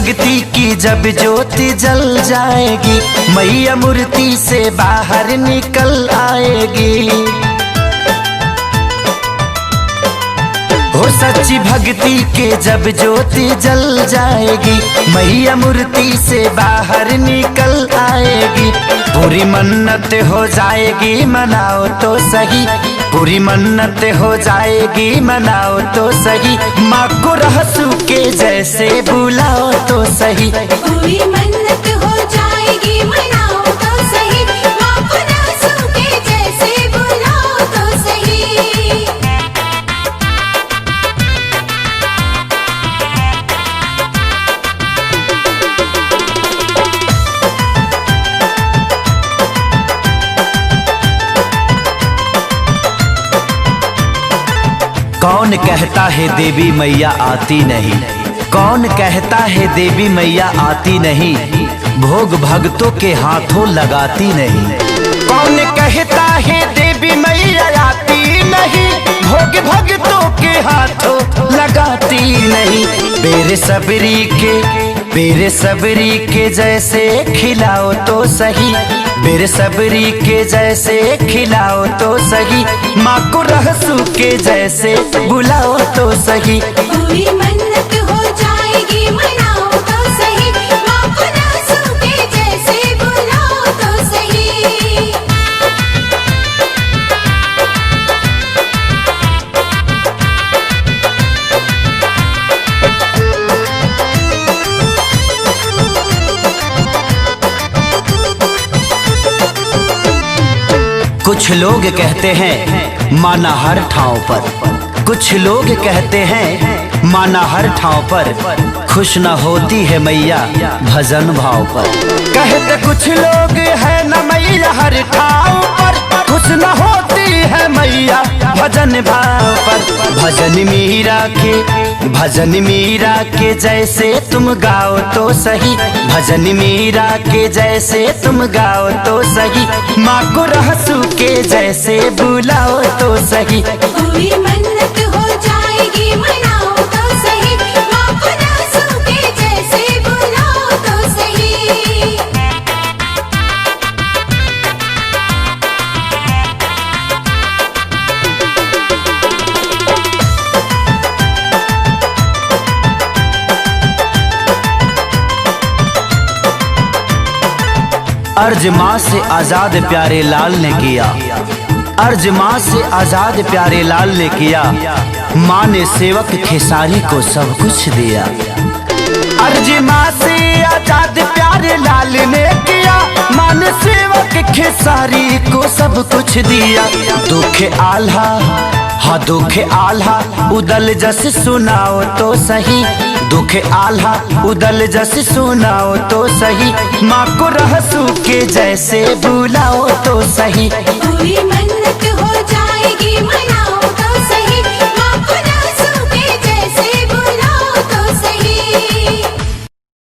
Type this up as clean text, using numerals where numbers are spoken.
भक्ति की जब ज्योति जल जाएगी, मैया मूर्ति से बाहर निकल आएगी। हो सच्ची भक्ति के जब ज्योति जल जाएगी, मैया मूर्ति से बाहर निकल आएगी। पूरी मन्नत हो जाएगी मनाओ तो सही, पूरी मन्नत हो जाएगी मनाओ तो सही। माँ को रहसू के जैसे बुलाओ तो सही, पूरी मन्नत हो जाएगी मनाओ तो सही। माँ को रहसू के जैसे बुलाओ तो सही। कौन कहता है देवी मैया आती नहीं, कौन कहता है देवी मैया आती नहीं, भोग भक्तों के हाथों लगाती नहीं। कौन कहता है देवी मैया आती नहीं, भोग भक्तों के हाथों लगाती नहीं। बेरसबरी के जैसे खिलाओ तो सही, बेरसबरी के जैसे खिलाओ तो सही। माँ को रहसू के जैसे बुलाओ तो सही, पूरी मन्नत हो जाएगी मनाओ तो सही। माँ को रहसू के जैसे बुलाओ तो सही। कुछ लोग कहते हैं माना हर ठाव पर, कुछ लोग कहते हैं माना हर ठाव पर, खुश न होती है मैया भजन भाव पर। कहते कुछ लोग है न मैया हर ठाव पर, खुश न होती है मैया भजन भाव पर। भजन मीरा के जैसे तुम गाओ तो सही, भजन मीरा के जैसे तुम गाओ तो सही। माँ को रहसू के जैसे बुलाओ तो सही, पूरी मन्नत हो जाएगी मनाओ तो सही। माँ को रहसू के जैसे बुलाओ तो सही। अर्ज माँ से आजाद प्यारे लाल ने किया, अर्ज माँ से आजाद प्यारे लाल ने किया। माँ ने सेवक खेसारी को सब कुछ दिया। अर्ज माँ से आजाद प्यारे लाल ने किया, माँ ने सेवक खेसारी को सब कुछ दिया। दुख आल्हा उदल जस सुनाओ तो सही, दुख आल्हा उदल जस सुनाओ तो सही। माँ को रहसू के जैसे बुलाओ तो सही, पूरी मन्नत